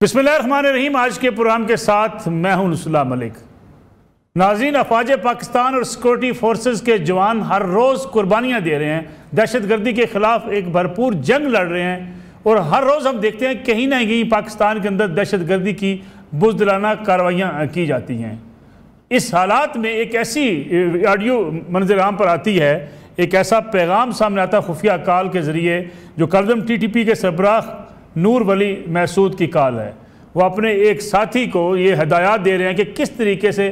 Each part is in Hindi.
बिस्मिल्लाहिर्रहमानिर्रहीम। आज के प्रोग्राम के साथ मैं हूं नुसुल्लाह मलिक। नाज़रीन, अफवाज पाकिस्तान और सिक्योरिटी फोर्सेस के जवान हर रोज़ कुर्बानियाँ दे रहे हैं, दहशत गर्दी के ख़िलाफ़ एक भरपूर जंग लड़ रहे हैं और हर रोज़ हम देखते हैं कहीं ना कहीं पाकिस्तान के अंदर दहशत गर्दी की बुज़दिलाना कार्रवाइयाँ की जाती हैं। इस हालात में एक ऐसी ऑडियो मंजर आम पर आती है, एक ऐसा पैगाम सामने आता खुफिया कॉल के ज़रिए जो कलदम TTP के सरबराह नूर वली महसूद की कॉल है। वो अपने एक साथी को ये हदायत दे रहे हैं कि किस तरीके से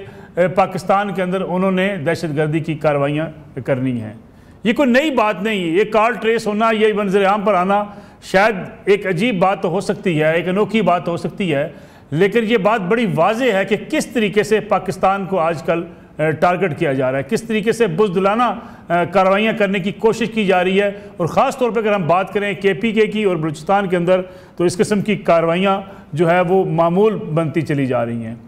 पाकिस्तान के अंदर उन्होंने दहशत गर्दी की कार्रवाइयाँ करनी हैं। ये कोई नई बात नहीं है, ये कॉल ट्रेस होना, ये मंजर आम पर आना शायद एक अजीब बात तो हो सकती है, एक अनोखी बात हो सकती है, लेकिन ये बात बड़ी वाज़ेह है कि किस तरीके से पाकिस्तान को आजकल टारगेट किया जा रहा है, किस तरीके से बुज़दिलाना कार्रवाइयाँ करने की कोशिश की जा रही है। और ख़ास तौर पर अगर हम बात करें KPK की और बलूचिस्तान के अंदर, तो इस किस्म की कार्रवाइयाँ जो है वो मामूल बनती चली जा रही हैं।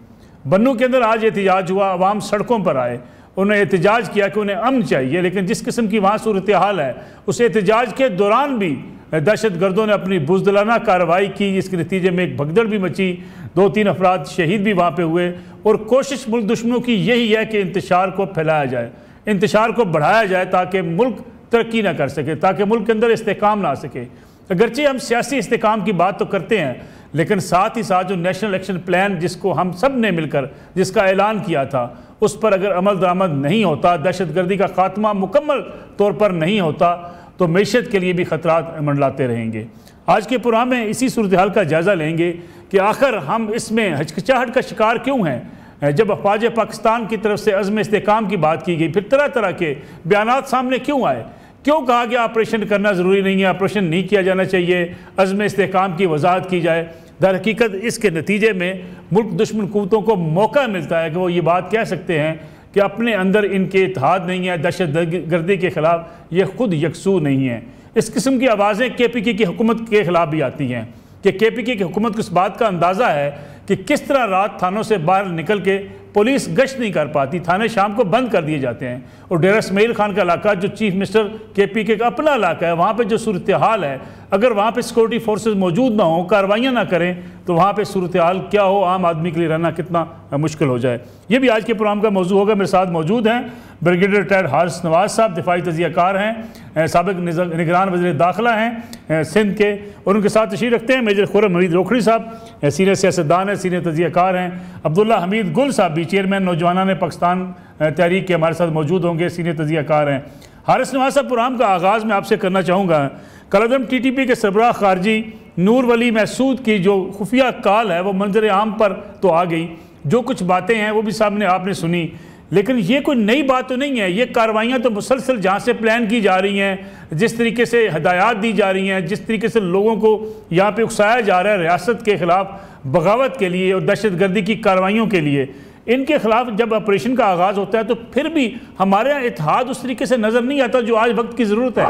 बन्नू के अंदर आज एहतजाज हुआ, अवाम सड़कों पर आए, उन्होंने एहतजाज किया कि उन्हें अमन चाहिए, लेकिन जिस किस्म की वहाँ सूरत हाल है उस एहतजाज के दौरान भी दहशत गर्दों ने अपनी बुज़दिलाना कार्रवाई की, जिसके नतीजे में एक भगदड़ भी मची, 2-3 अफराद शहीद भी वहाँ पे हुए। और कोशिश मुल्क दुश्मनों की यही है कि इंतशार को फैलाया जाए, इंतशार को बढ़ाया जाए ताकि मुल्क तरक्की ना कर सके, ताकि मुल्क के अंदर इस्तेकाम ना आ सके। अगरचे हम सियासी इस्तेकाम की बात तो करते हैं, लेकिन साथ ही साथ जो नेशनल एक्शन प्लान जिसको हम सब ने मिलकर जिसका ऐलान किया था, उस पर अगर अमल दरामद नहीं होता, दहशत गर्दी का खात्मा मुकम्मल तौर पर नहीं होता, तो मैशत के लिए भी ख़तरात मंडलाते रहेंगे। आज के प्रोग्राम में इसी सूरत हाल का जायज़ा लेंगे कि आखिर हम इसमें हिचकिचाहट का शिकार क्यों हैं। जब अफवाज पाकिस्तान की तरफ से अज़्म इस्तेकाम की बात की गई, फिर तरह तरह के बयानात सामने क्यों आए, क्यों कहा गया ऑपरेशन करना ज़रूरी नहीं है, ऑपरेशन नहीं किया जाना चाहिए, अज़्म इस्तेकाम की वजाहत की जाए। दर हकीकत इसके नतीजे में मुल्क दुश्मन क़ुव्वतों को मौका मिलता है कि वो ये बात कह सकते हैं कि अपने अंदर इनके इत्तेहाद नहीं है, दहशत गर्दी के ख़िलाफ़ ये खुद यकसू नहीं है। इस किस्म की आवाज़ें KPK की हुकूमत के ख़िलाफ़ भी आती हैं कि KPK की हुकूमत को इस बात का अंदाज़ा है कि किस तरह रात थानों से बाहर निकल के पुलिस गश्त नहीं कर पाती, थाने शाम को बंद कर दिए जाते हैं। और डेरा इस्माइल खान का इलाका जो चीफ मिनिस्टर KPK का अपना इलाका है, वहाँ पे जो सूरत हाल है, अगर वहाँ पे सिक्योरिटी फोर्सेस मौजूद ना हो, कार्रवाइयाँ ना करें, तो वहाँ पे सूरत हाल क्या हो, आम आदमी के लिए रहना कितना मुश्किल हो जाए। ये भी आज के प्रोग्राम का मौजू होगा। मेरे साथ मौजूद हैं ब्रिगेडियर रिटायर्ड हारिस नवाज साहब, दिफाई तज़कियाकार हैं, साबिक निगरान वज़ीर दाखिला हैं सिंध के, और उनके साथ तशरीफ़ रखते हैं मेजर खुर्रम हमीद रोखड़ी साहब, सीनियर सियासतदान हैं, सीनियर तज़कियाकार हैं। अब्दुल्ला हमीद गुल साहब भी चेयरमैन नौजवानान पाकिस्तान तहरीक के हमारे साथ मौजूद होंगे, सीनियर तज़कियाकार हैं। हारिस नवाज साहब, प्रोग्राम का आगाज़ मैं आपसे करना चाहूँगा, कलदम TTP के सरबराह खारजी नूर वली महसूद की जो खुफिया कॉल है वो मंजर आम पर तो आ गई, जो कुछ बातें हैं वो भी सामने आपने सुनी, लेकिन ये कोई नई बात तो नहीं है। ये कार्रवाइयाँ तो मुसलसल जहाँ से प्लान की जा रही हैं, जिस तरीके से हदायत दी जा रही हैं, जिस तरीके से लोगों को यहाँ पे उकसाया जा रहा है रियासत के ख़िलाफ़ बगावत के लिए और दहशत गर्दी की कार्रवाइयों के लिए, इनके खिलाफ जब ऑपरेशन का आगाज़ होता है तो फिर भी हमारे यहाँ इत्तेहाद उस तरीके से नज़र नहीं आता जो आज वक्त की ज़रूरत है।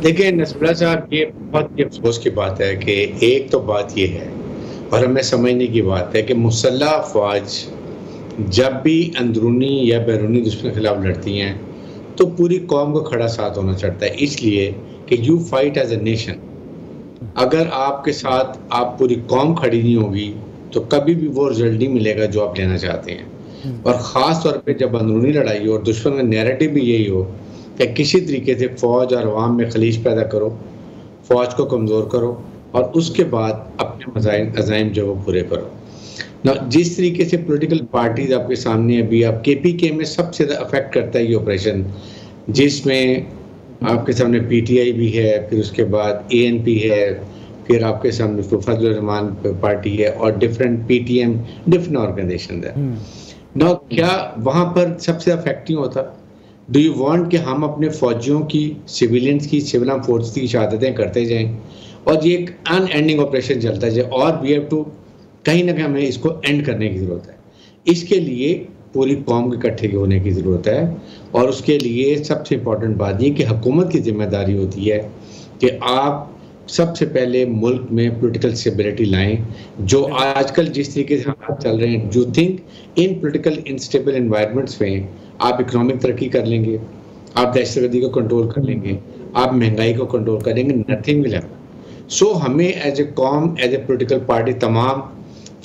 देखिए नसरुल्लाह साहब, ये बहुत अफसोस की बात है कि एक तो बात ये है और हमें समझने की बात है कि मुसल्लह अफवाज जब भी अंदरूनी या बैरूनी दुश्मन के खिलाफ लड़ती हैं तो पूरी कौम को खड़ा साथ होना चाहता है, इसलिए कि you fight as a nation. अगर आपके साथ आप पूरी कौम खड़ी नहीं होगी तो कभी भी वो रिजल्ट नहीं मिलेगा जो आप लेना चाहते हैं। और ख़ास तौर पे जब अंदरूनी लड़ाई हो और दुश्मन का नैरेटिव भी यही हो कि किसी तरीके से फ़ौज और अवाम में खलीज पैदा करो, फ़ौज को कमज़ोर करो और उसके बाद अपने अज़ाइम जो वो पूरे करो ना। जिस तरीके से पॉलिटिकल पार्टीज आपके सामने अभी आप KPK में सबसे ज़्यादा अफेक्ट करता है ये ऑपरेशन, जिसमें आपके सामने PTI भी है, फिर उसके बाद ANP है, फिर आपके सामने फजल रहमान पार्टी है और डिफरेंट PTM डिफरेंट ऑर्गेनाइजेशन है ना। क्या वहाँ पर सबसे अफेक्टिंग होता? डू यू वांट कि हम अपने फौजियों की, सिविलियंस की, सिविल फोर्स की शहादतें करते जाएं और ये एक अनएंडिंग ऑपरेशन चलता जाए, और वी हैव टू कहीं ना कहीं हमें इसको एंड करने की ज़रूरत है। इसके लिए पूरी कौम के इकट्ठे होने की ज़रूरत है और उसके लिए सबसे इम्पॉर्टेंट बात ये कि हुकूमत की जिम्मेदारी होती है कि आप सबसे पहले मुल्क में पॉलिटिकल स्टेबिलिटी लाएं। जो आजकल जिस तरीके से हालात चल रहे हैं, जो think in political instable environments में आप इकोनॉमिक तरक्की कर लेंगे, आप दहशतगर्दी को कंट्रोल कर लेंगे, आप महंगाई को कंट्रोल करेंगे, नथिंग विल हैपन। सो हमें एज ए कॉम, एज ए पोलिटिकल पार्टी तमाम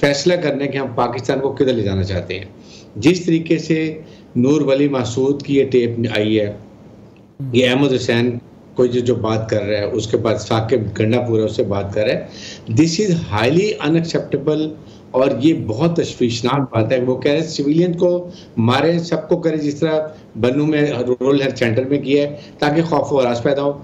फैसला करने कि हम पाकिस्तान को किधर ले जाना चाहते हैं। जिस तरीके से नूर वली मासूद की ये टेप आई है, ये अहमद हुसैन कोई जो बात कर रहा है, उसके बाद साकिब गंडापुर उससे बात कर रहा है, दिस इज़ हाईली अनएक्सेप्टेबल। और ये बहुत तशवीशनाक बात है। वो कह रहे हैं सिविलियन को मारे, सबको करे, जिस तरह बन्नू में रूरल हेल्थ सेंटर में किया है, ताकि खौफ व हरास पैदा हो।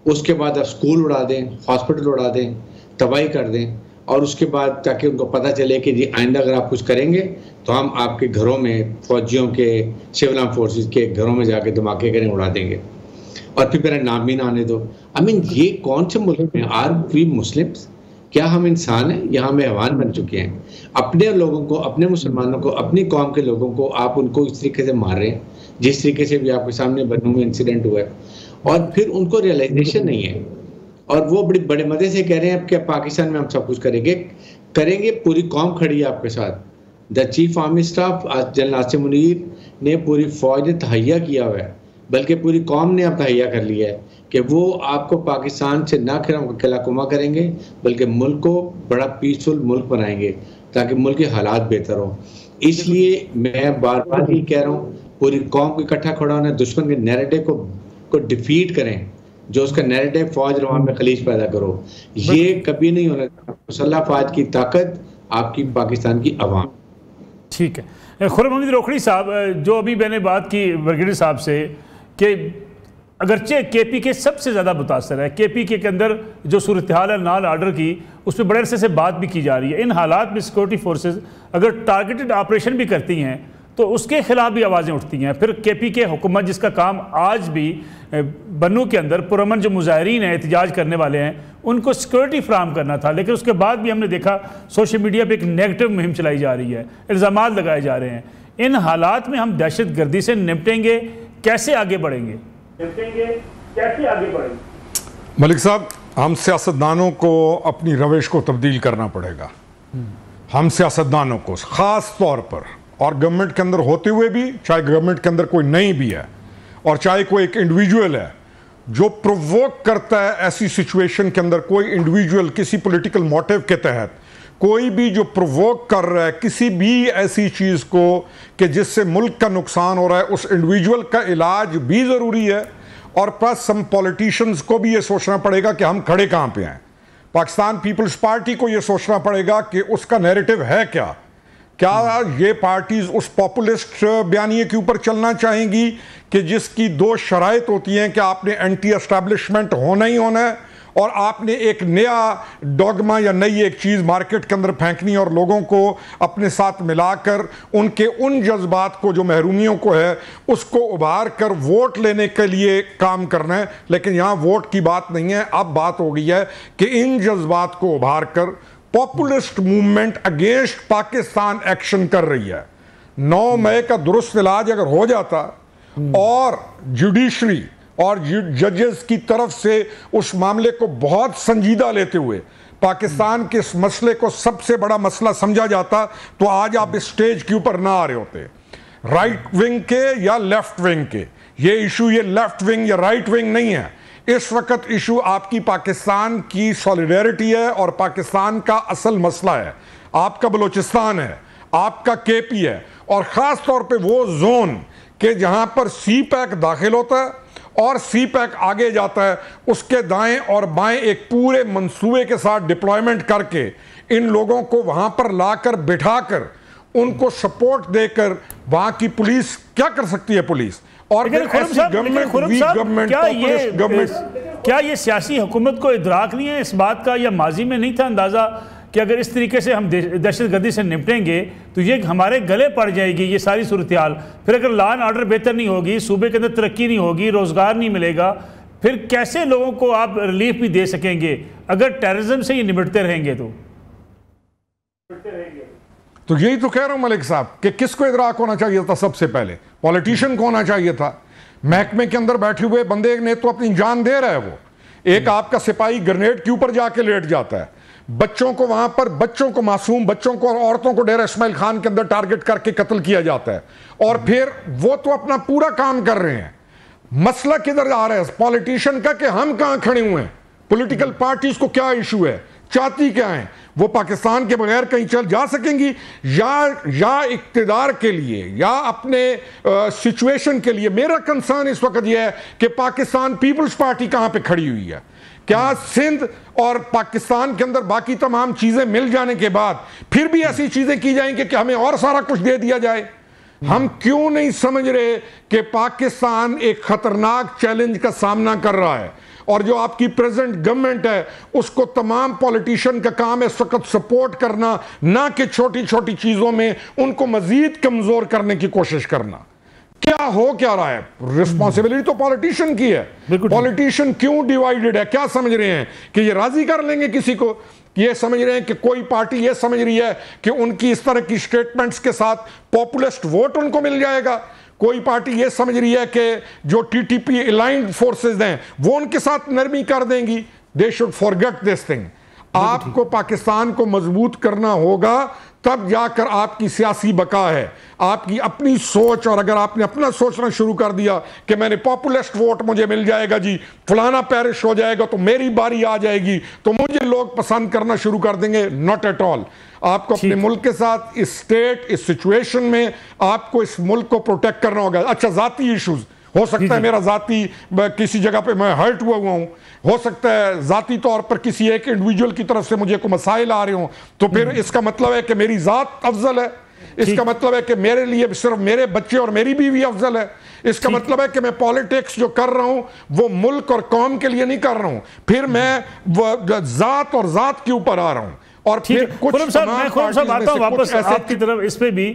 उसके बाद आप स्कूल उड़ा दें, हॉस्पिटल उड़ा दें, तबाही कर दें, और उसके बाद ताकि उनको पता चले कि जी आइंदा अगर आप कुछ करेंगे तो हम आपके घरों में, फौजियों के, सिविल आर्म फोर्सेस के घरों में जाके धमाके करें, उड़ा देंगे, और फिर मेरा नाम भी ना आने दो। आई मीन ये कौन से मुल्क में? Are we Muslims? क्या हम इंसान हैं या हम हैवान बन चुके हैं? अपने लोगों को, अपने मुसलमानों को, अपनी कौम के लोगों को आप उनको इस तरीके से मार रहे हैं, जिस तरीके से भी आपके सामने बन्नू में इंसिडेंट हुआ है, और फिर उनको रियलाइजेशन नहीं है, और वो बड़े मजे से कह रहे हैं कि पाकिस्तान में हम सब कुछ करेंगे। पूरी कौम खड़ी है आपके साथ। The chief army staff general Asim Munir ने पूरी फौज ने तहैया किया हुआ है, बल्कि पूरी कौम ने अब तहैया कर लिया है कि वो आपको पाकिस्तान से ना किलाकुमा करेंगे, बल्कि मुल्क को बड़ा पीसफुल मुल्क बनाएंगे ताकि मुल्क के हालात बेहतर हो। इसलिए मैं बार बार ये कह रहा हूँ, पूरी कौम को इकट्ठा खड़ा होना, दुश्मन के नैरेटिव को डिफीट करें, जो उसका नैरेटिव फौज रवा में खलीज पैदा करो। ये कभी नहीं होना। मुसल्लह फौज की ताकत आपकी पाकिस्तान की अवाम। ठीक है। खुर्रम हमीद रोखड़ी साहब, जो अभी मैंने बात की ब्रिगेडियर साहब से कि अगरचे KPK सबसे ज़्यादा मुतासर है, KPK के अंदर जो सूरत हाल है लॉ एंड ऑर्डर की, उस पर बड़े अरसे से बात भी की जा रही है। इन हालात में सिक्योरिटी फोर्सेस अगर टारगेटेड ऑपरेशन भी करती हैं तो उसके खिलाफ भी आवाज़ें उठती हैं। फिर KPK हुकूमत, जिसका काम आज भी बन्नू के अंदर पुरअमन जो मुजाहिरीन हैं, एहतजाज करने वाले हैं, उनको सिक्योरिटी फ्राहम करना था, लेकिन उसके बाद भी हमने देखा सोशल मीडिया पे एक नेगेटिव मुहिम चलाई जा रही है, इल्ज़ामात लगाए जा रहे हैं। इन हालात में हम दहशत गर्दी से निपटेंगे, कैसे आगे बढ़ेंगे? मलिक साहब, हम सियासतदानों को अपनी रविश को तब्दील करना पड़ेगा। हम सियासतदानों को ख़ास तौर पर, और गवर्नमेंट के अंदर होते हुए भी, चाहे गवर्नमेंट के अंदर कोई नहीं भी है और चाहे कोई एक इंडिविजुअल है जो प्रोवोक करता है ऐसी सिचुएशन के अंदर, कोई इंडिविजुअल किसी पॉलिटिकल मोटिव के तहत कोई भी जो प्रोवोक कर रहा है किसी भी ऐसी चीज़ को कि जिससे मुल्क का नुकसान हो रहा है, उस इंडिविजुअल का इलाज भी ज़रूरी है। और प्लस हम पॉलिटिशियंस को भी ये सोचना पड़ेगा कि हम खड़े कहाँ पे हैं। पाकिस्तान पीपल्स पार्टी को ये सोचना पड़ेगा कि उसका नैरेटिव है क्या ये पार्टीज उस पॉपुलिस्ट बयानिए के ऊपर चलना चाहेंगी कि जिसकी दो शराइत होती हैं कि आपने एंटी एस्टैब्लिशमेंट होना ही होना है, और आपने एक नया डॉगमा या नई एक चीज़ मार्केट के अंदर फेंकनी और लोगों को अपने साथ मिलाकर उनके उन जज्बात को जो महरूमियों को है उसको उभार कर वोट लेने के लिए काम करना है। लेकिन यहाँ वोट की बात नहीं है, अब बात हो गई है कि इन जज्बात को उभार कर populist movement against Pakistan action कर रही है। 9 मई का दुरुस्त इलाज अगर हो जाता और जुडिशरी और जजेस की तरफ से उस मामले को बहुत संजीदा लेते हुए पाकिस्तान के इस मसले को सबसे बड़ा मसला समझा जाता, तो आज आप इस स्टेज के ऊपर ना आ रहे होते। राइट विंग के या लेफ्ट विंग के ये इशू, ये लेफ्ट विंग या राइट विंग नहीं है। इस वक्त इशू आपकी पाकिस्तान की सॉलिडेरिटी है और पाकिस्तान का असल मसला है। आपका बलूचिस्तान है, आपका KP है, और ख़ास तौर पे वो जोन के जहां पर CPAC दाखिल होता है और CPAC आगे जाता है, उसके दाएं और बाएं एक पूरे मंसूबे के साथ डिप्लॉयमेंट करके इन लोगों को वहां पर लाकर बिठाकर उनको सपोर्ट देकर वहां की पुलिस क्या कर सकती है पुलिस, और क्या ये सियासी हुकूमत को इदराक नहीं है इस बात का, या माजी में नहीं था अंदाजा कि अगर इस तरीके से हम दहशतगर्दी से निपटेंगे तो ये हमारे गले पड़ जाएगी ये सारी सूरत हाल। फिर अगर लॉ एंड ऑर्डर बेहतर नहीं होगी, सूबे के अंदर तरक्की नहीं होगी, रोजगार नहीं मिलेगा, फिर कैसे लोगों को आप रिलीफ भी दे सकेंगे अगर टेररिज्म से ही निपटते रहेंगे? तो यही तो कह रहा हूं मलिक साहब कि किसको इदराक होना चाहिए था? सबसे पहले पॉलिटिशियन को होना चाहिए था। महकमे के अंदर बैठे हुए बंदे ने तो अपनी जान दे रहा है। वो एक आपका सिपाही ग्रेनेड के ऊपर जाके लेट जाता है, बच्चों को वहां पर, बच्चों को, मासूम बच्चों को और औरतों को डेरा इस्माइल खान के अंदर टारगेट करके कत्ल किया जाता है, और फिर वो तो अपना पूरा काम कर रहे हैं। मसला किधर आ रहा है पॉलिटिशियन का कि हम कहां खड़े हुए हैं, पॉलिटिकल पार्टीज को क्या इशू है, चाहती क्या है, वो पाकिस्तान के बगैर कहीं चल जा सकेंगी, या इक्तिदार के लिए या अपने सिचुएशन के लिए। मेरा कंसर्न इस वक्त यह है कि पाकिस्तान पीपल्स पार्टी कहां पे खड़ी हुई है। क्या सिंध और पाकिस्तान के अंदर बाकी तमाम चीजें मिल जाने के बाद फिर भी ऐसी चीजें की जाएंगी कि हमें और सारा कुछ दे दिया जाए? हम क्यों नहीं समझ रहे कि पाकिस्तान एक खतरनाक चैलेंज का सामना कर रहा है, और जो आपकी प्रेजेंट गवर्नमेंट है उसको तमाम पॉलिटिशियन का काम है इस वक्त सपोर्ट करना, ना कि छोटी छोटी चीजों में उनको मजीद कमजोर करने की कोशिश करना। क्या हो क्या रहा है? रिस्पॉन्सिबिलिटी तो पॉलिटिशियन की है। पॉलिटिशियन क्यों डिवाइडेड है? क्या समझ रहे हैं कि ये राजी कर लेंगे किसी को? ये समझ रहे हैं कि कोई पार्टी ये समझ रही है कि उनकी इस तरह की स्टेटमेंट्स के साथ पॉपुलिस्ट वोट उनको मिल जाएगा? कोई पार्टी ये समझ रही है कि जो टीटीपी अलाइंड फोर्सेस हैं वो उनके साथ नरमी कर देंगी? They should forget this thing. आपको पाकिस्तान को मजबूत करना होगा, तब जाकर आपकी सियासी बका है। आपकी अपनी सोच, और अगर आपने अपना सोचना शुरू कर दिया कि मैंने पॉपुलिस्ट वोट मुझे मिल जाएगा जी, फलाना पैरिश हो जाएगा तो मेरी बारी आ जाएगी तो मुझे लोग पसंद करना शुरू कर देंगे, नॉट एट ऑल। आपको अपने मुल्क के साथ इस स्टेट, इस सिचुएशन में आपको इस मुल्क को प्रोटेक्ट करना होगा। अच्छा, जाती इश्यूज हो सकता है मेरा जाती किसी जगह पे मैं हर्ट हुआ हूं, हो सकता है जाती तौर पर किसी एक इंडिविजुअल की तरफ से मुझे कोई मसाइल आ रहे हो, तो फिर इसका मतलब है कि मेरी जात अफजल है, इसका मतलब है कि मेरे लिए सिर्फ मेरे बच्चे और मेरी बीवी अफजल है, इसका मतलब है कि मैं पॉलिटिक्स जो कर रहा हूं वो मुल्क और कौम के लिए नहीं कर रहा हूं, फिर मैं जात और जात के ऊपर आ रहा हूं। और फिर कुछ मैं आता हूं वापस आपकी तरफ इस पे भी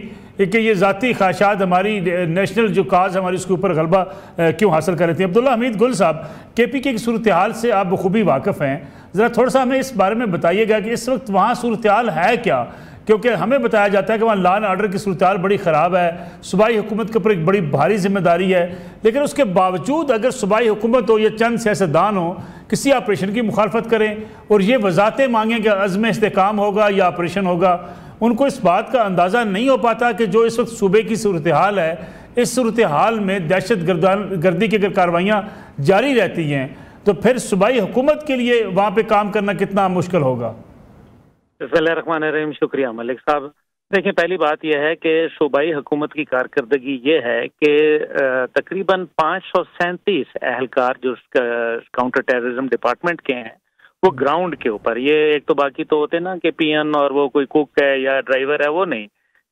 कि ये जाती ख्वाहिशात हमारी नेशनल जो काज हमारी उसके ऊपर गलबा क्यों हासिल कर रही थी। अब्दुल्ला हमीद गुल साहब, केपी की सूरत हाल से आप बखूबी वाकिफ़ हैं, ज़रा थोड़ा सा हमें इस बारे में बताइएगा कि इस वक्त वहाँ सूरत हाल है क्या? क्योंकि हमें बताया जाता है कि वहाँ लॉ एंड ऑर्डर की सूरत हाल बड़ी ख़राब है, सूबाई हुकूमत के ऊपर एक बड़ी भारी जिम्मेदारी है, लेकिन उसके बावजूद अगर सूबाई हुकूमत हो या चंद सियासतदान हो किसी ऑपरेशन की मुखालफत करें और ये वजाहतें मांगें कि अज़्म इस्तेकाम होगा या ऑपरेशन होगा, उनको इस बात का अंदाज़ा नहीं हो पाता कि जो इस वक्त सूबे की सूरत हाल है, इस सूरत हाल में दहशत गर्दी की अगर कार्रवाइयाँ जारी रहती हैं तो फिर सूबाई हुकूमत के लिए वहाँ पर काम करना कितना मुश्किल होगा? बिस्मिल्लाहिर्रहमानिर्रहीम। शुक्रिया मलिक साहब। देखिए, पहली बात यह है कि सूबाई हुकूमत की कारकर्दगी ये है कि तकरीबन 537 एहलकार जो काउंटर टेररिज्म डिपार्टमेंट के हैं वो ग्राउंड के ऊपर, ये एक तो बाकी तो होते ना कि पीएन और वो कोई कुक है या ड्राइवर है, वो नहीं,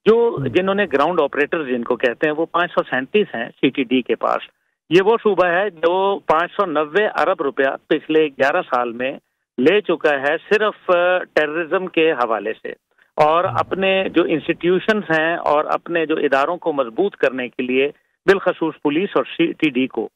जो जिन्होंने ग्राउंड ऑपरेटर जिनको कहते हैं वो 537 हैं सीटीडी के पास। ये वो सूबा है जो 590 अरब रुपया पिछले 11 साल में ले चुका है सिर्फ टेररिज्म के हवाले से, और अपने जो इंस्टीट्यूशंस हैं और अपने जो इदारों को मजबूत करने के लिए बिलखसूस पुलिस और सीटीडी को,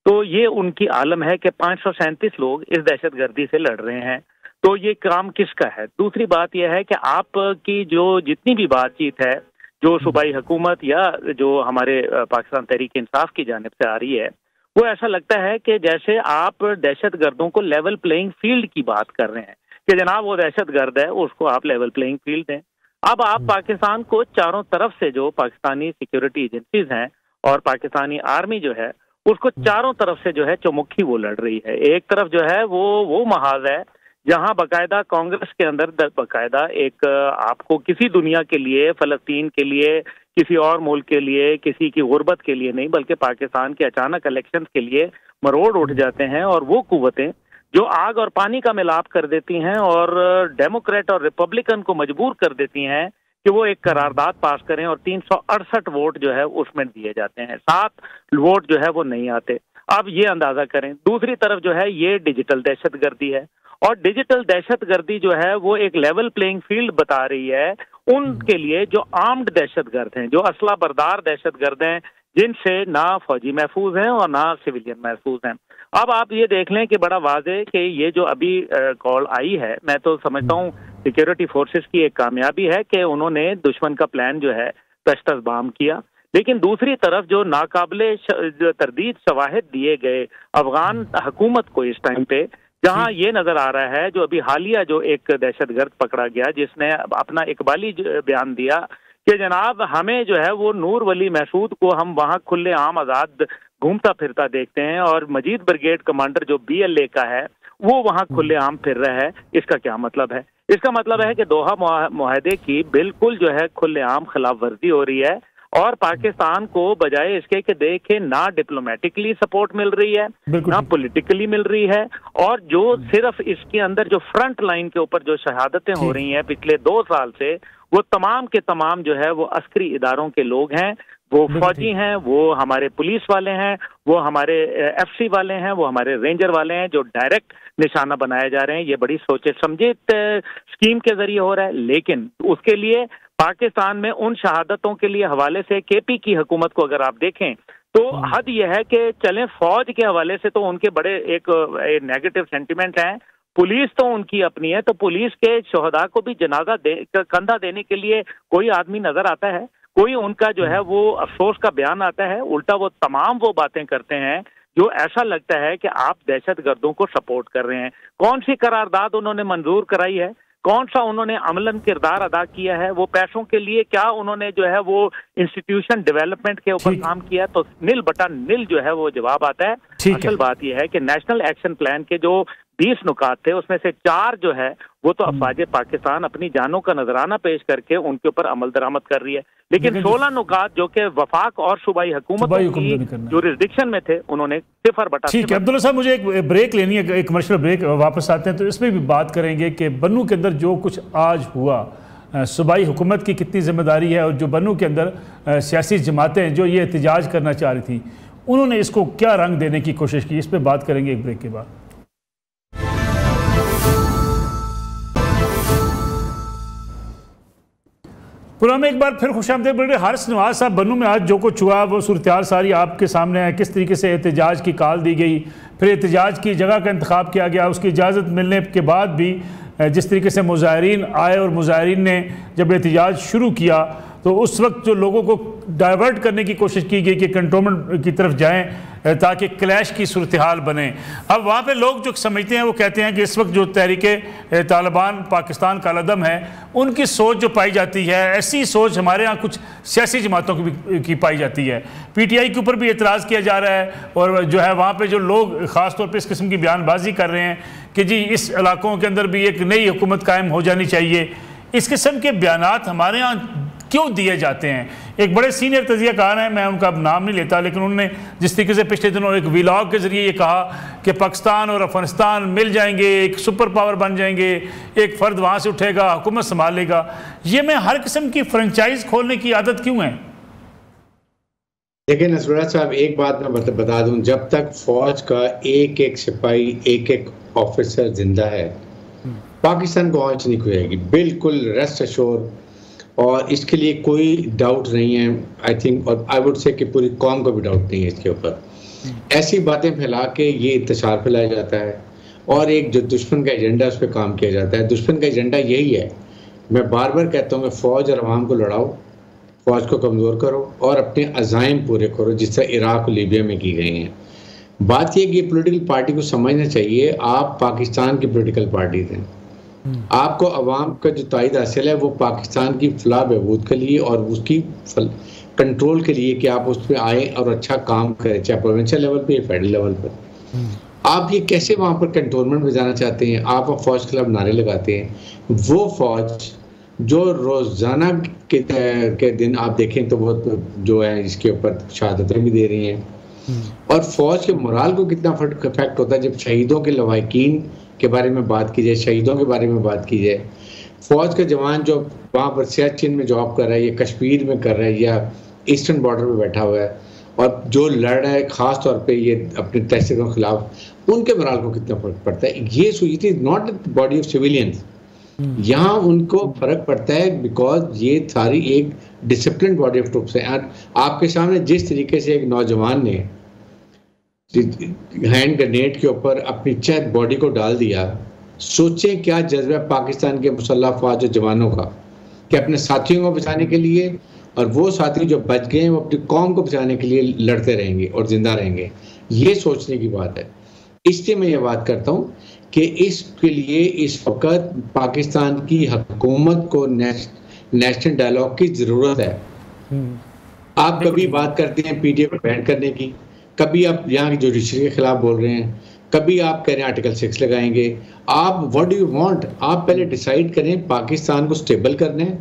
तो ये उनकी आलम है कि 537 लोग इस दहशतगर्दी से लड़ रहे हैं। तो ये काम किसका है? दूसरी बात यह है कि आपकी जो जितनी भी बातचीत है जो सूबाई हुकूमत या जो हमारे पाकिस्तान तहरीक इंसाफ की जानिब से आ रही है, वो ऐसा लगता है कि जैसे आप दहशतगर्दों को लेवल प्लेइंग फील्ड की बात कर रहे हैं कि जनाब वो दहशतगर्द है उसको आप लेवल प्लेइंग फील्ड दें। अब आप पाकिस्तान को चारों तरफ से, जो पाकिस्तानी सिक्योरिटी एजेंसीज हैं और पाकिस्तानी आर्मी जो है, उसको चारों तरफ से जो है चौमुखी वो लड़ रही है। एक तरफ जो है वो महाज है जहां बाकायदा कांग्रेस के अंदर बाकायदा एक आपको किसी दुनिया के लिए, फलस्तीन के लिए, किसी और मुल्क के लिए, किसी की गुर्बत के लिए नहीं, बल्कि पाकिस्तान के अचानक इलेक्शंस के लिए मरोड़ उठ जाते हैं, और वो कुव्वतें जो आग और पानी का मिलाप कर देती हैं और डेमोक्रेट और रिपब्लिकन को मजबूर कर देती हैं कि वो एक करारदाद पास करें, और 368 वोट जो है उसमें दिए जाते हैं, 7 वोट जो है वो नहीं आते। अब ये अंदाजा करें। दूसरी तरफ जो है ये डिजिटल दहशतगर्दी है, और डिजिटल दहशतगर्दी जो है वो एक लेवल प्लेइंग फील्ड बता रही है उनके लिए जो आर्म्ड दहशतगर्द हैं, जो असला बरदार दहशतगर्द हैं, जिनसे ना फौजी महफूज हैं और ना सिविलियन महफूज हैं। अब आप ये देख लें कि बड़ा वाज़ेह कि ये जो अभी कॉल आई है, मैं तो समझता हूँ सिक्योरिटी फोर्सेस की एक कामयाबी है कि उन्होंने दुश्मन का प्लान जो है तश्तज़बाम किया, लेकिन दूसरी तरफ जो नाकाबिले तरदीद शवाहिद दिए गए अफगान हुकूमत को इस टाइम पे, जहां ये नजर आ रहा है, जो अभी हालिया जो एक दहशतगर्द पकड़ा गया जिसने अपना इकबाली बयान दिया कि जनाब हमें जो है वो नूर वली महसूद को हम वहां खुले आम आजाद घूमता फिरता देखते हैं, और मजीद ब्रिगेड कमांडर जो BLA का है वो वहां खुलेआम फिर रहा है। इसका क्या मतलब है? इसका मतलब है कि दोहा मुआहदे की बिल्कुल जो है खुलेआम खिलाफ वर्जी हो रही है और पाकिस्तान को बजाय इसके कि देखे ना डिप्लोमेटिकली सपोर्ट मिल रही है, ना पॉलिटिकली मिल रही है, और जो सिर्फ इसके अंदर जो फ्रंट लाइन के ऊपर जो शहादतें हो रही हैं पिछले 2 साल से, वो तमाम के तमाम जो है वो अस्करी इदारों के लोग हैं, वो फौजी हैं, वो हमारे पुलिस वाले हैं, वो हमारे एफसी वाले हैं, वो हमारे रेंजर वाले हैं, जो डायरेक्ट निशाना बनाए जा रहे हैं। ये बड़ी सोचे समझे स्कीम के जरिए हो रहा है। लेकिन उसके लिए पाकिस्तान में उन शहादतों के लिए हवाले से केपी की हुकूमत को अगर आप देखें तो हद यह है कि चलें फौज के हवाले से तो उनके बड़े एक नेगेटिव सेंटिमेंट हैं, पुलिस तो उनकी अपनी है, तो पुलिस के शहदा को भी जनाजा कंधा देने के लिए कोई आदमी नजर आता है? कोई उनका जो है वो अफसोस का बयान आता है? उल्टा वो तमाम वो बातें करते हैं जो ऐसा लगता है कि आप दहशतगर्दों को सपोर्ट कर रहे हैं। कौन सी करारदाद उन्होंने मंजूर कराई है? कौन सा उन्होंने अमलन किरदार अदा किया है? वो पैसों के लिए क्या उन्होंने जो है वो इंस्टीट्यूशन डेवलपमेंट के ऊपर काम किया? तो नील बटा नील जो है वो जवाब आता है। असल बात यह है कि नेशनल एक्शन प्लान के जो 20 नुकात थे उसमें से 4 जो है वो तो अफवाज पाकिस्तान अपनी जानों का नजराना पेश करके उनके ऊपर अमल दरामद कर रही है, लेकिन 16 नुकात जो कि वफाक और सूबाई हुकूमत की जुरिस्डिक्शन में थे उन्होंने 0/। ठीक है अब्दुल्ला साहब, मुझे एक ब्रेक लेनी है, एक कमर्शियल ब्रेक, वापस आते हैं तो इसमें भी बात करेंगे कि बन्नू के अंदर जो कुछ आज हुआ, सूबाई हुकूमत की कितनी जिम्मेदारी है, और जो बन्नू के अंदर सियासी जमातें जो ये एहतजाज करना चाह रही थी उन्होंने इसको क्या रंग देने की कोशिश की, इस पर बात करेंगे एक ब्रेक के बाद। प्रोग्राम में एक बार फिर खुशामदीद बड़े हारिस नवाज साहब, बन्नू में आज जो कुछ हुआ वो सूरत हाल सारी आपके सामने है, किस तरीके से एहतजाज की कॉल दी गई, फिर एहतजाज की जगह का इंतखाब किया गया, उसकी इजाज़त मिलने के बाद भी जिस तरीके से मुजाहिरीन आए और मुजाहिरीन ने जब एहतजाज शुरू किया तो उस वक्त जो लोगों को डाइवर्ट करने की कोशिश की गई कि कंटोनमेंट की तरफ जाएं ताकि क्लैश की सूरत हाल बने। अब वहाँ पे लोग जो समझते हैं वो कहते हैं कि इस वक्त जो तहरीके तालिबान पाकिस्तान का कदम है उनकी सोच जो पाई जाती है, ऐसी सोच हमारे यहाँ कुछ सियासी जमातों की पाई जाती है। PTI के ऊपर भी एतराज़ किया जा रहा है और जो है वहाँ पर जो लोग ख़ास तौर पर इस किस्म की बयानबाजी कर रहे हैं कि जी इस इलाकों के अंदर भी एक नई हुकूमत कायम हो जानी चाहिए। इस किस्म के बयानात हमारे यहाँ क्यों दिए जाते हैं? एक बड़े सीनियर तजियाकार हैं, मैं उनका नाम नहीं लेता, लेकिन उन्होंने जिस तरीके से पिछले दिनों एक व्लॉग के जरिए ये कहा कि पाकिस्तान और अफगानिस्तान मिल जाएंगे, एक सुपर पावर बन जाएंगे, एक फ़र्द वहाँ से उठेगा, हुकूमत संभाल लेगा। ये में हर किस्म की फ्रेंचाइज खोलने की आदत क्यों है? देखिए नसरुल्लाह साहब, एक बात मैं बता दूं, जब तक फौज का एक एक सिपाही, एक एक ऑफिसर जिंदा है, पाकिस्तान को आंच नहीं खुलेगी, बिल्कुल रेस्ट अश्योर। और इसके लिए कोई डाउट नहीं है, आई थिंक, और आई वुड से कि पूरी कौम को भी डाउट नहीं है इसके ऊपर। ऐसी बातें फैला के ये इंतशार फैलाया जाता है और एक जो दुश्मन का एजेंडा उस पर काम किया जाता है। दुश्मन का एजेंडा यही है, मैं बार बार कहता हूँ कि फ़ौज और अवाम को लड़ाओ, फ़ौज को कमज़ोर करो और अपने अज़ाइम पूरे करो, जिस तरह इराक़ और लीबिया में की गई हैं। बात यह कि पोलिटिकल पार्टी को समझना चाहिए, आप पाकिस्तान की पोलिटिकल पार्टी थे, आपको अवाम का जो तायद हासिल है वो पाकिस्तान की फलाह बहबूद के लिए और उसकी कंट्रोल के लिए कि आप उस पर आए और अच्छा काम करें, चाहे प्रोविंशियल लेवल पे या फेडरल लेवल पर। आप ये कैसे वहाँ पर कंटोनमेंट में जाना चाहते हैं? आप फ़ौज के खिलाफ नारे लगाते हैं। वो फ़ौज जो रोज़ाना के दिन आप देखें तो वो जो है इसके ऊपर शहादतें भी दे रही हैं, और फ़ौज के मोराल को कितना इफेक्ट होता है जब शहीदों के लवाहिकीन के बारे में बात की जाए, शहीदों के बारे में बात की जाए। फ़ौज का जवान जो वहाँ पर सियाचिन में जॉब कर रहा है या कश्मीर में कर रहा है या ईस्टर्न बॉर्डर पे बैठा हुआ है और जो लड़ रहा है ख़ास तौर पे ये अपने तहसीलों के खिलाफ, उनके मोराल को कितना फ़र्क पड़ता है? ये it is not the body of civilians. यहाँ उनको फ़र्क पड़ता है बिकॉज ये सारी एक डिसिप्लिन बॉडी ऑफ ट्रूप्स है। आपके सामने जिस तरीके से एक नौजवान ने हैंड ग्रेनेड के ऊपर अपनी चेस्ट बॉडी को डाल दिया, सोचें क्या जज्बा पाकिस्तान के मुसल्लह अफवाज जवानों का कि अपने साथियों को बचाने के लिए, और वो साथी जो बच गए हैं वो अपनी कौम को बचाने के लिए लड़ते रहेंगे और जिंदा रहेंगे। ये सोचने की बात है। इसलिए मैं ये बात करता हूँ कि इसके लिए इस वक्त पाकिस्तान की हुकूमत को नेशनल डायलॉग की ज़रूरत है। आप कभी बात करते हैं PTI को बैन करने की, कभी आप यहाँ की जुडिशरी के खिलाफ बोल रहे हैं, कभी आप कह रहे हैं आर्टिकल 6 लगाएंगे। आप व्हाट डू यू वांट? आप पहले डिसाइड करें पाकिस्तान को स्टेबल करना है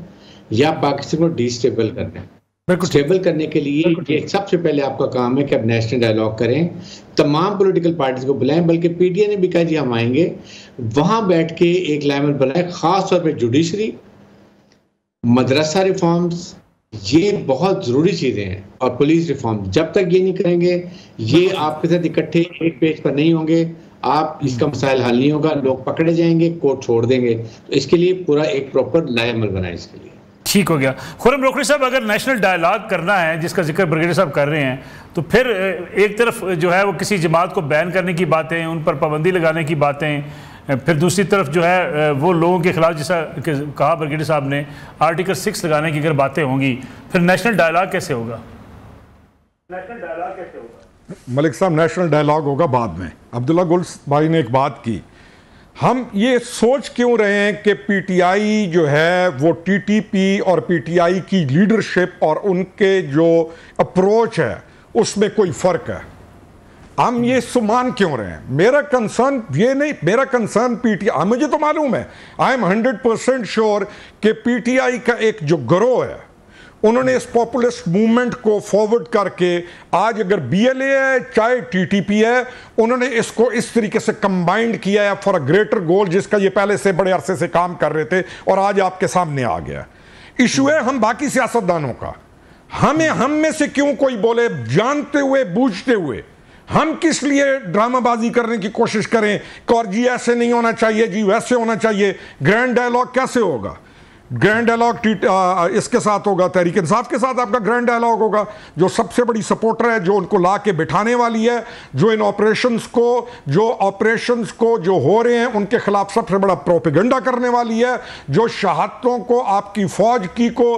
या पाकिस्तान को डिस्टेबल करना है। स्टेबल करने के लिए ये सबसे पहले आपका काम है कि आप नेशनल डायलॉग करें, तमाम पॉलिटिकल पार्टीज को बुलाएं, बल्कि पीटीआई ने भी कहा जी हम आएंगे, वहां बैठ के एक लाइनमैन बनाए, खास तौर पे जुडिशरी, मदरसा रिफॉर्म्स, ये बहुत जरूरी चीजें हैं, और पुलिस रिफॉर्म। जब तक ये नहीं करेंगे, ये आपके साथ इकट्ठे एक पेज पर नहीं होंगे, आप इसका मसाइल हल नहीं होगा, लोग पकड़े जाएंगे, कोर्ट छोड़ देंगे। तो इसके लिए पूरा एक प्रॉपर लाएमल बनाए इसके लिए। ठीक हो गया। खुर्रम रोकड़ी साहब, अगर नेशनल डायलॉग करना है जिसका जिक्र ब्रिगेडियर साहब कर रहे हैं, तो फिर एक तरफ जो है वो किसी जमात को बैन करने की बातें, उन पर पाबंदी लगाने की बातें, फिर दूसरी तरफ जो है वो लोगों के खिलाफ, जैसा कहा ब्रिगेडियर साहब ने, आर्टिकल 6 लगाने की अगर बातें होंगी, फिर नेशनल डायलॉग कैसे होगा? मलिक साहब, नेशनल डायलॉग होगा बाद में। अब्दुल्ला गुल भाई ने एक बात की, हम ये सोच क्यों रहे हैं कि पीटीआई जो है वो टीटीपी और पीटीआई की लीडरशिप और उनके जो अप्रोच है उसमें कोई फर्क है? हम ये सुमान क्यों रहे हैं? मेरा कंसर्न ये नहीं, मेरा कंसर्न पीटीआई, मुझे तो मालूम है, आई एम 100% श्योर कि पीटीआई का एक जो गिरोह है, उन्होंने इस पॉपुलिस्ट मूवमेंट को फॉरवर्ड करके, आज अगर बीएलए है चाहे टीटीपी है, उन्होंने इसको इस तरीके से कंबाइंड किया है फॉर अ ग्रेटर गोल, जिसका ये पहले से बड़े अरसे से काम कर रहे थे और आज आपके सामने आ गया। इशू है हम बाकी सियासतदानों का, हम में से क्यों कोई बोले, जानते हुए बूझते हुए हम किस लिए ड्रामाबाजी करने की कोशिश करें कि और जी ऐसे नहीं होना चाहिए, जी वैसे होना चाहिए। ग्रैंड डायलॉग कैसे होगा? ग्रैंड डायलॉग इसके साथ होगा, तहरीक इंसाफ के साथ आपका ग्रैंड डायलॉग होगा, जो सबसे बड़ी सपोर्टर है, जो उनको ला के बिठाने वाली है, जो इन ऑपरेशंस को जो हो रहे हैं उनके खिलाफ सबसे बड़ा प्रोपेगेंडा करने वाली है, जो शहादतों को, आपकी फौज की को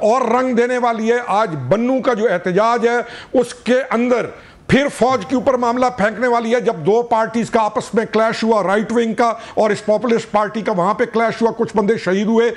और रंग देने वाली है। आज बन्नू का जो एहतजाज है उसके अंदर फिर फौज के ऊपर मामला फेंकने वाली है। जब दो पार्टीज का आपस में क्लैश हुआ, राइट विंग का और इस पॉपुलिस्ट पार्टी का, वहां पे क्लैश हुआ, कुछ बंदे शहीद हुए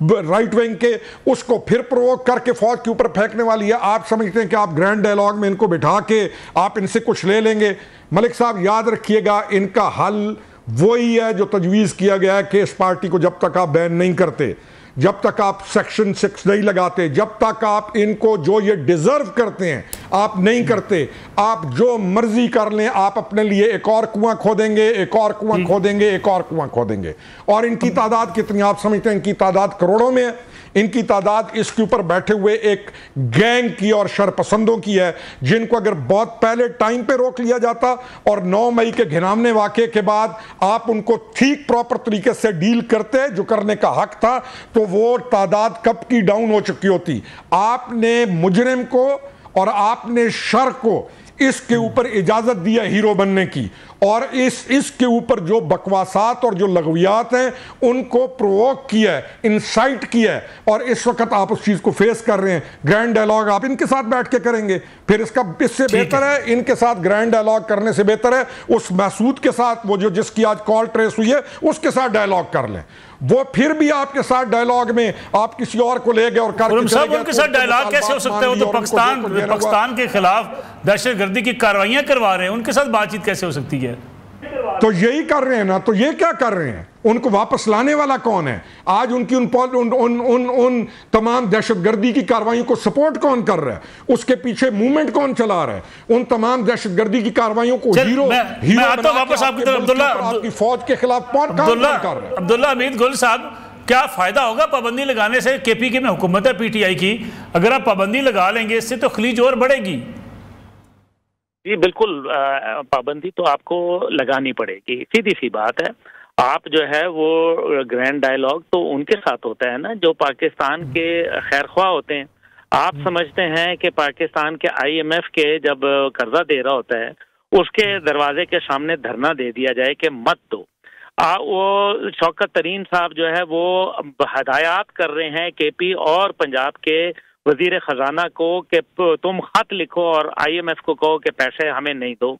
राइट विंग के, उसको फिर प्रोवोक करके फौज के ऊपर फेंकने वाली है। आप समझते हैं कि आप ग्रैंड डायलॉग में इनको बिठा के आप इनसे कुछ ले लेंगे? मलिक साहब याद रखिएगा, इनका हल वही है जो तजवीज़ किया गया है कि इस पार्टी को जब तक आप बैन नहीं करते, जब तक आप सेक्शन 6 नहीं लगाते, जब तक आप इनको जो ये डिजर्व करते हैं आप नहीं करते, आप जो मर्जी कर लें, आप अपने लिए एक और कुआं खोदेंगे, एक और कुआं खोदेंगे, एक और कुआं खोदेंगे। और इनकी तादाद कितनी आप समझते हैं? इनकी तादाद करोड़ों में है। इनकी तादाद इसके ऊपर बैठे हुए एक गैंग की और शरपसंदों की है, जिनको अगर बहुत पहले टाइम पे रोक लिया जाता और 9 मई के घिनौने वाकये के बाद आप उनको ठीक प्रॉपर तरीके से डील करते, जो करने का हक था, तो वो तादाद कब की डाउन हो चुकी होती। आपने मुजरिम को और आपने शर को इसके ऊपर इजाजत दिया हीरो बनने की, और इसके ऊपर जो बकवासात और जो लगवियात हैं उनको प्रोवोक किया है, इंसाइट किया है, और इस वक्त आप उस चीज को फेस कर रहे हैं। ग्रैंड डायलॉग आप इनके साथ बैठ के करेंगे, फिर इससे बेहतर है इनके साथ ग्रैंड डायलॉग करने से बेहतर है उस महसूद के साथ, वो जो जिसकी आज कॉल ट्रेस हुई है, उसके साथ डायलॉग कर लें। वो फिर भी आपके साथ डायलॉग में आप किसी और को ले गए और उनके साथ डायलॉग कैसे हो सकता है? वो तो पाकिस्तान के खिलाफ दहशतगर्दी की कार्रवाइयां करवा रहे हैं, उनके साथ बातचीत कैसे हो सकती है? तो यही कर रहे हैं ना, तो ये क्या कर रहे हैं? उनको वापस लाने वाला कौन है? आज उनकी उन तमाम दहशतगर्दी की कार्रवाइयों को सपोर्ट कौन कर रहा है? उसके पीछे मूवमेंट कौन चला रहा है? उन तमाम दहशतगर्दी की कार्रवाइयों को हीरो वापस आपकी तरफ आपकी फौज के खिलाफ कौन कर रहा है? अब्दुल्ला हमीद गुल साहब, क्या फायदा होगा पाबंदी लगाने से? केपीके में हुकूमत है पीटीआई की, अगर आप पाबंदी लगा लेंगे इससे तो खलीज और बढ़ेगी। जी बिल्कुल, पाबंदी तो आपको लगानी पड़ेगी, सीधी सी बात है। आप जो है वो ग्रैंड डायलॉग तो उनके साथ होता है ना जो पाकिस्तान के खैरख्वाह होते हैं। आप समझते हैं कि पाकिस्तान के IMF के जब कर्जा दे रहा होता है, उसके दरवाजे के सामने धरना दे दिया जाए कि मत दो। वो शौकत तरीन साहब जो है वो हदायत कर रहे हैं KP और पंजाब के वजीर खजाना को कि तुम खत लिखो और IMF को कहो कि पैसे हमें नहीं दो।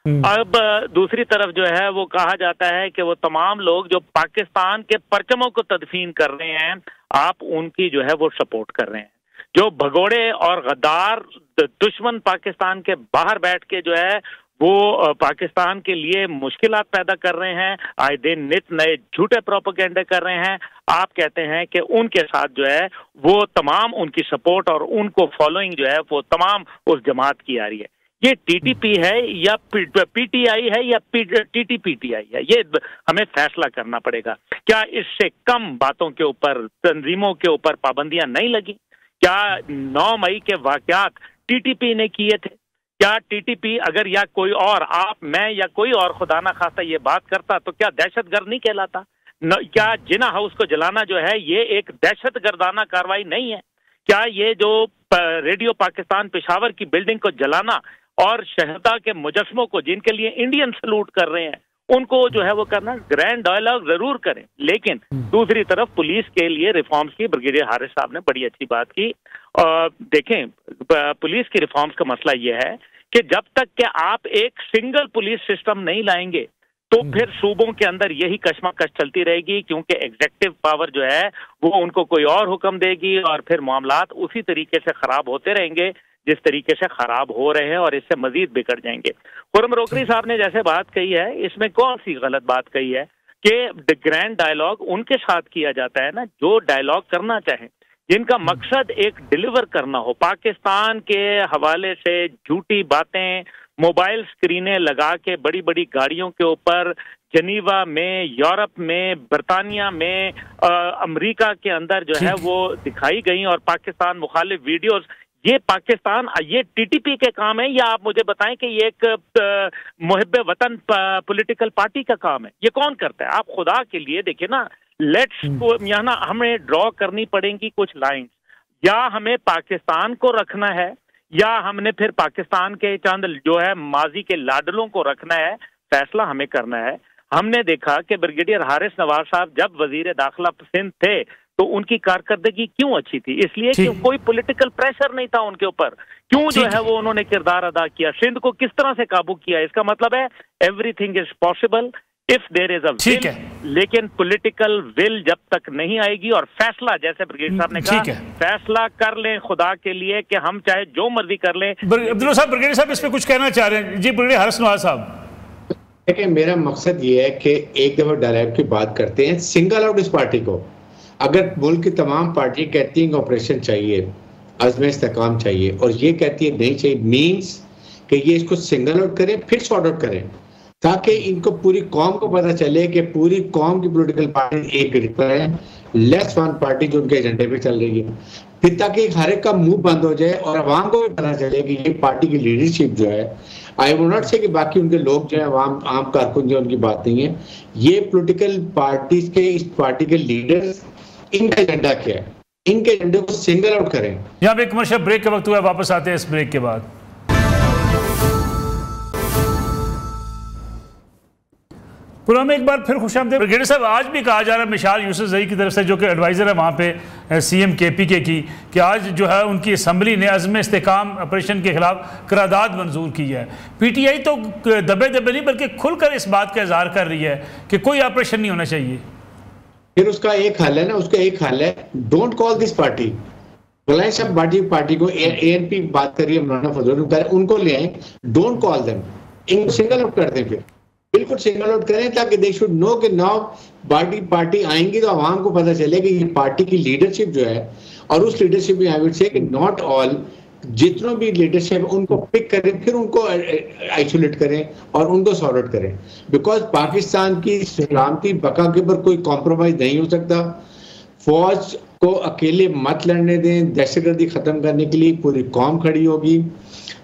अब दूसरी तरफ जो है वो कहा जाता है कि वो तमाम लोग जो पाकिस्तान के परचमों को तदफीन कर रहे हैं, आप उनकी जो है वो सपोर्ट कर रहे हैं। जो भगोड़े और गद्दार दुश्मन पाकिस्तान के बाहर बैठ के जो है वो पाकिस्तान के लिए मुश्किलात पैदा कर रहे हैं, आए दिन नित नए झूठे प्रोपेगेंडे कर रहे हैं। आप कहते हैं कि उनके साथ जो है वो तमाम उनकी सपोर्ट और उनको फॉलोइंग जो है वो तमाम उस जमात की आ रही है। ये टीटीपी है या पीटीआई है या टीटीपीटीआई है, ये हमें फैसला करना पड़ेगा। क्या इससे कम बातों के ऊपर, तंजीमों के ऊपर पाबंदियां नहीं लगी? क्या 9 मई के वाकयात टीटीपी ने किए थे? क्या टीटीपी अगर या कोई और, आप, मैं या कोई और खुदा ना खास्ता ये बात करता तो क्या दहशतगर्द नहीं कहलाता? क्या जिना हाउस को जलाना जो है ये एक दहशतगर्दाना कार्रवाई नहीं है? क्या ये जो रेडियो पाकिस्तान पेशावर की बिल्डिंग को जलाना और शहदा के मुजस्मों को, जिनके लिए इंडियन सलूट कर रहे हैं, उनको जो है वो करना, ग्रैंड डायलॉग जरूर करें, लेकिन दूसरी तरफ पुलिस के लिए रिफॉर्म्स की ब्रिगेडियर हारिस साहब ने बड़ी अच्छी बात की। देखें, पुलिस की रिफॉर्म्स का मसला यह है कि जब तक कि आप एक सिंगल पुलिस सिस्टम नहीं लाएंगे तो फिर सूबों के अंदर यही कशमकश चलती रहेगी, क्योंकि एग्जेक्टिव पावर जो है वो उनको कोई और हुक्म देगी और फिर मामलात उसी तरीके से खराब होते रहेंगे जिस तरीके से खराब हो रहे हैं, और इससे मजीद बिगड़ जाएंगे। खुर्रम रोकरी साहब ने जैसे बात कही है, इसमें कौन सी गलत बात कही है कि ग्रैंड डायलॉग उनके साथ किया जाता है ना जो डायलॉग करना चाहें, जिनका मकसद एक डिलीवर करना हो। पाकिस्तान के हवाले से झूठी बातें, मोबाइल स्क्रीनें लगा के बड़ी बड़ी गाड़ियों के ऊपर जनीवा में, यूरोप में, बरतानिया में, अमेरिका के अंदर जो है वो दिखाई गई, और पाकिस्तान मुखालिफ वीडियोस, ये पाकिस्तान, ये टीटीपी के काम है या आप मुझे बताएं कि ये एक मुहिब्बे वतन पॉलिटिकल पार्टी का काम है? ये कौन करता है? आप खुदा के लिए देखिए ना, लेट्स यहाँ ना हमें ड्रॉ करनी पड़ेंगी कुछ लाइंस, या हमें पाकिस्तान को रखना है या हमने फिर पाकिस्तान के चंद जो है माजी के लाडलों को रखना है। फैसला हमें करना है। हमने देखा कि ब्रिगेडियर हारिस नवाज साहब जब वजीर दाखिला सिंध थे तो उनकी कारकर्दगी क्यों अच्छी थी? इसलिए कि कोई पॉलिटिकल प्रेशर नहीं था उनके ऊपर। क्यों जो है वो उन्होंने किरदार अदा किया, सिंध को किस तरह से काबू किया। इसका मतलब है everything is possible if there is a will, लेकिन पॉलिटिकल विल जब तक नहीं आएगी और फैसला, जैसे ब्रिगेडियर साहब ने कहा, फैसला कर लें खुदा के लिए कि हम चाहे जो मर्जी कर लें। अब्दुल्ला साहब, ब्रिगेडियर साहब इस पे कुछ कहना चाह रहे हैं? जी ब्रिगेडियर हारिस नवाज साहब। देखिए, मेरा मकसद ये है कि एक दफा डायरेक्ट की बात करते हैं, सिंगल आउट इस पार्टी को। अगर मुल्क की तमाम पार्टी कहती हैं ऑपरेशन चाहिए, अज़्म इस्तेकाम चाहिए, और ये कहती है नहीं चाहिए, मीन्स कि ये इसको सिंगल आउट करें, फिर सॉर्ट आउट करें, ताकि इनको पूरी कौम को पता चले कि पूरी कौम की पॉलिटिकल पार्टी एक ग्रिप पर है, लेस वन पार्टी जो उनके एजेंडे पे चल रही है, फिर ताकि हर एक का मुंह बंद हो जाए और अवाम को भी पता चले कि ये पार्टी की लीडरशिप जो है, आई वुड नॉट से कि बाकी उनके लोग जो है आम कारकुन जो उनकी बात नहीं है, ये पॉलिटिकल पार्टीज के, इस पार्टी के लीडर्स, इनका एजेंडा क्या है, इनके एजेंडे को सिंगल आउट करें। यहाँ पे कमर्शियल ब्रेक का वक्त हुआ है, वापस आते हैं इस ब्रेक के बाद। पुराने एक बार फिर खुशामदीद। ब्रिगेडियर साहब, आज भी कहा जा रहा है मिशाल यूसुफजई की तरफ से, जो कि एडवाइज़र है वहाँ पे सीएम केपीके की, कि आज जो है उनकी असम्बली ने अज़्म इस्तेकाम ऑपरेशन के खिलाफ करारदाद मंजूर की है। पीटीआई तो दबे दबे नहीं बल्कि खुलकर इस बात का इजहार कर रही है कि कोई ऑपरेशन नहीं होना चाहिए। फिर उसका एक हल है ना, उसका एक हल है, डोंट कॉल दिस पार्टी। बुलाएं सब पार्टी को, एएनपी बात करिए, मौलाना फजल उनको ले आए, डोंट कॉल देम, इनको सिंगल आउट कर दें, फिर बिल्कुल सिंगल आउट करें, ताकि दे शुड नो कि नाउ पार्टी आएंगी तो आवाम को पता चले कि ये पार्टी की लीडरशिप जो है, और उस लीडरशिप में आई वुड से कि नॉट ऑल, जितनों भी लीडरशिप उनको पिक करें, फिर उनको आइसोलेट करें और उनको सॉर्ट आउट करें, बिकॉज पाकिस्तान की सलामती बका के ऊपर कोई कॉम्प्रोमाइज नहीं हो सकता। फौज को अकेले मत लड़ने दें, दहशतगर्दी खत्म करने के लिए पूरी कौम खड़ी होगी,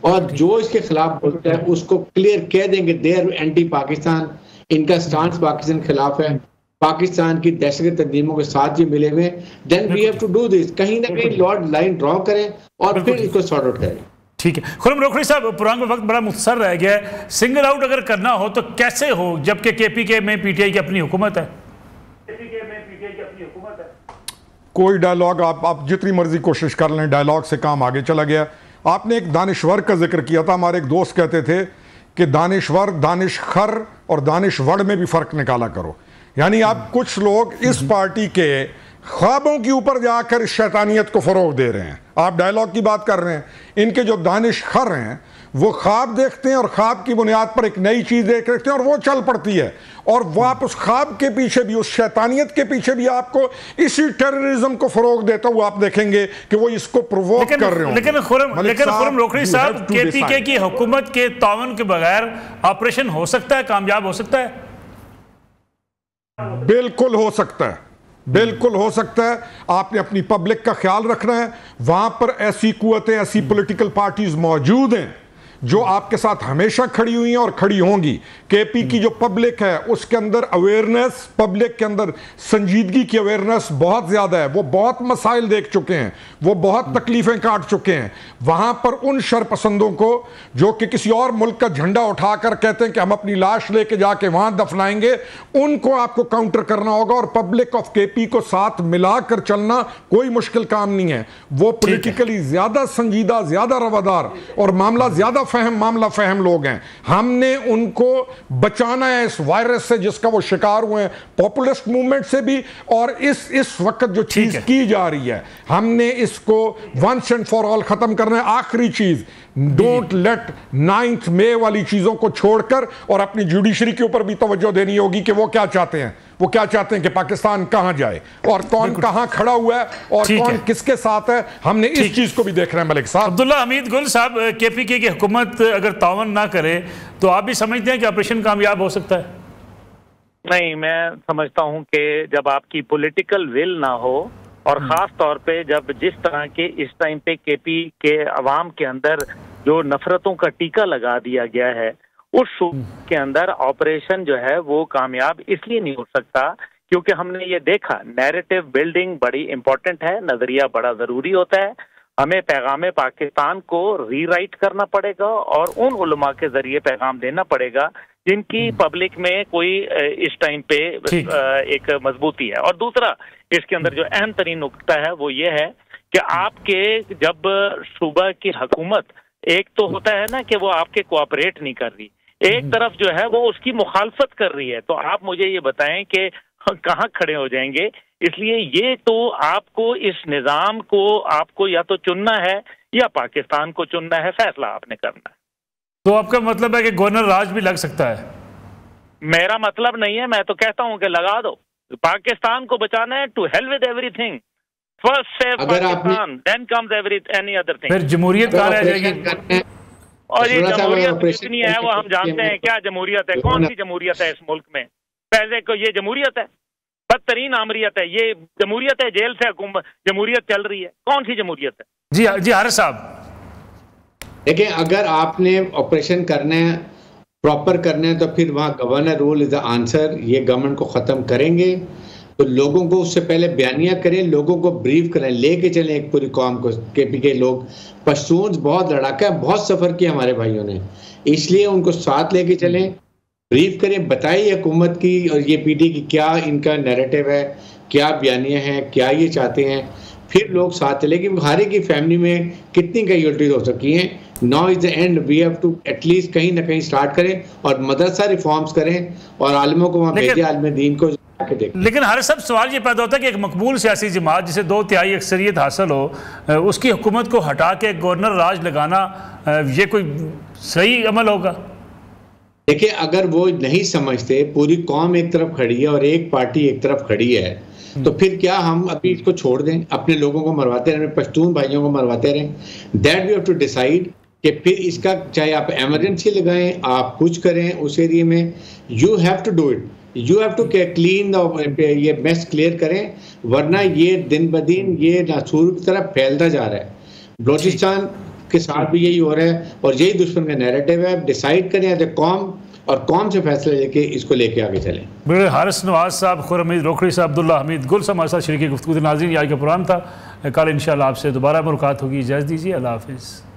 और जो इसके खिलाफ बोलता है उसको क्लियर कह देंगे देयर एंटी पाकिस्तान, इनका स्टांस पाकिस्तान के खिलाफ है, पाकिस्तान की दहशतगर्द तंजीमों के साथ ये मिले हुए, then we have to do this, कहीं ना कहीं लॉर्ड लाइन ड्रॉ करें और फिर इसको सॉर्ट आउट करें। ठीक है खुर्रम रोकड़ी साहब, पुराना वक्त बड़ा मुख्तसर रह गया है, सिंगल आउट अगर करना हो तो कैसे हो, जबकि केपीके में पीटीआई की अपनी हुकूमत है? कोई डायलॉग आप जितनी मर्जी कोशिश कर लें, डायलॉग से काम आगे चला गया। आपने एक दानिश्वर का जिक्र किया था, हमारे एक दोस्त कहते थे कि दानिश्वर, दानिशखर और दानिशवर में भी फर्क निकाला करो। यानी आप कुछ लोग इस पार्टी के ख्वाबों के ऊपर जाकर शैतानियत को फरोग दे रहे हैं। आप डायलॉग की बात कर रहे हैं, इनके जो दानिशखर हैं वो ख्वाब देखते हैं और ख्वाब की बुनियाद पर एक नई चीज देखते हैं और वो चल पड़ती है, और वो आप उस ख्वाब के पीछे भी, उस शैतानियत के पीछे भी आपको इसी टेररिज्म को फरोग देता हुआ आप देखेंगे कि वो इसको प्रोवोक कर रहे हो। लेकिन खुर्रम रोकड़ी साहब, केपीके की हुकूमत के तावन के बगैर ऑपरेशन हो सकता है, कामयाब हो सकता है? बिल्कुल हो सकता है, बिल्कुल हो सकता है। आपने अपनी पब्लिक का ख्याल रखना है। वहां पर ऐसी कुव्वतें, ऐसी पॉलिटिकल पार्टीज मौजूद हैं जो आपके साथ हमेशा खड़ी हुई हैं और खड़ी होंगी। केपी की जो पब्लिक है उसके अंदर अवेयरनेस, पब्लिक के अंदर संजीदगी की अवेयरनेस बहुत ज्यादा है। वो बहुत मसाइल देख चुके हैं, वो बहुत तकलीफें काट चुके हैं। वहां पर उन शरपसंदों को जो कि किसी और मुल्क का झंडा उठाकर कहते हैं कि हम अपनी लाश लेके जाके वहां दफनाएंगे, उनको आपको काउंटर करना होगा। और पब्लिक ऑफ केपी को साथ मिलाकर चलना कोई मुश्किल काम नहीं है। वो पॉलिटिकली ज्यादा संजीदा, ज्यादा रवादार और ज्यादा मामला फहम लोग हैं। हमने उनको बचाना है इस वायरस से जिसका वो शिकार हुए हैं, पॉपुलिस्ट मूवमेंट से भी। और इस वक्त जो चीज की जा रही है, हमने इसको वंस एंड फॉर ऑल खत्म करना है। आखिरी चीज, डोंट लेट 9 मई वाली चीजों को छोड़कर और अपनी जुडिशरी के ऊपर भी तवज्जो देनी होगी कि वो क्या चाहते हैं। वो क्या चाहते हैं कि पाकिस्तान कहां जाए और कौन कहां खड़ा हुआ है और कौन किसके साथ है। हमने इस चीज को भी देखना है। मलिक साहब, अब्दुल्ला हमीद गुल साहब, केपीके की हुकूमत अगर तावन ना करे तो आप भी समझते हैं कि ऑपरेशन कामयाब हो सकता है? नहीं, मैं समझता हूं कि जब आपकी पॉलिटिकल विल ना हो और ख़ास तौर पे जब जिस तरह के इस टाइम पे केपी के अवाम के अंदर जो नफरतों का टीका लगा दिया गया है, उस सूबे के अंदर ऑपरेशन जो है वो कामयाब इसलिए नहीं हो सकता क्योंकि हमने ये देखा, नैरेटिव बिल्डिंग बड़ी इंपॉर्टेंट है, नजरिया बड़ा जरूरी होता है। हमें पैगाम पाकिस्तान को रीराइट करना पड़ेगा और उन उलमा के जरिए पैगाम देना पड़ेगा जिनकी पब्लिक में कोई इस टाइम पे एक मजबूती है। और दूसरा, इसके अंदर जो अहम तरीन नुकता है वो ये है कि आपके जब सूबा की हुकूमत, एक तो होता है ना कि वो आपके कोऑपरेट नहीं कर रही, एक तरफ जो है वो उसकी मुखालफत कर रही है, तो आप मुझे ये बताएं कि कहाँ खड़े हो जाएंगे। इसलिए ये तो आपको इस निज़ाम को आपको या तो चुनना है या पाकिस्तान को चुनना है, फैसला आपने करना है। तो आपका मतलब है कि गवर्नर राज भी लग सकता है? मेरा मतलब नहीं है, मैं तो कहता हूं कि लगा दो। पाकिस्तान को बचाना है, to hell with everything, first save Pakistan, then comes any other thing. फिर जमहूरियत कहाँ रह जाएगी? और ये जमहूरियत कितनी है वो हम जानते हैं। क्या जमहूरियत है? कौन सी जमहूरियत है इस मुल्क में? पहले को ये जमहूरियत है, बदतरीन आमरीत है। ये जमहूरियत है, जेल से जमहूरियत चल रही है। कौन सी जमहूरियत है? जी हारिस साहब, देखिए, अगर आपने ऑपरेशन करना है, प्रॉपर करना है, तो फिर वहाँ governor rule is the answer. ये गवर्नमेंट को ख़त्म करेंगे तो लोगों को उससे पहले बयानिया करें, लोगों को ब्रीफ करें, लेके चलें एक पूरी कौम को। केपी के लोग पश्तून बहुत लड़ाका है, बहुत सफ़र किया हमारे भाइयों ने, इसलिए उनको साथ लेके चलें, ब्रीफ करें, बताइए हुकूमत की और ये पीटी की क्या इनका नैरेटिव है, क्या बयानियाँ हैं, क्या ये चाहते हैं, फिर लोग साथ चले कि हर एक की फैमिली में कितनी कैजुअल्टीज हो सकी हैं। Now is the end, we have to at least कहीं ना कहीं स्टार्ट करें और मदरसा रिफॉर्म्स करें और आलिमों को वहाँ भेजें, आलिम दीन को। लेकिन हर सब सवाल ये पैदा होता है कि एक मकबूल सियासी जमात जिसे 2/3 अक्सरियत हासिल हो, उसकी हुकूमत को हटा के गवर्नर राज लगाना, ये कोई सही अमल होगा? देखिए, अगर वो नहीं समझते, पूरी कौम एक तरफ खड़ी है और एक पार्टी एक तरफ खड़ी है, तो फिर क्या हम अभी इसको छोड़ दें, अपने लोगों को मरवाते रहें, पश्तून भाइयों को मरवाते रहें? That we have to decide कि फिर इसका चाहे आप इमरजेंसी लगाएं, आप कुछ करें उस एरिया में, you have to do it, you have to clean ये मेस क्लियर करें, वरना ये दिन ब दिन ये नासूर की तरफ फैलता जा रहा है। बलोचिस्तान के साथ भी यही हो रहा है और यही दुश्मन का नैरेटिव है। डिसाइड करें एज ए कौम और कौम से फैसले लेके इसको लेके आगे चलें। बड़े हारिस नवाज साहब, खुर्रम हमीद रोकड़ी साहब, अब्दुल्ला हमीद गुल साहब हमारे साथ शरीक गुफ्तगू। नाज़रीन, आज का प्रोग्राम था, कल इंशाअल्लाह आपसे दोबारा मुलाकात होगी। इजाज़त दीजिए, अल्लाह हाफ़िज़।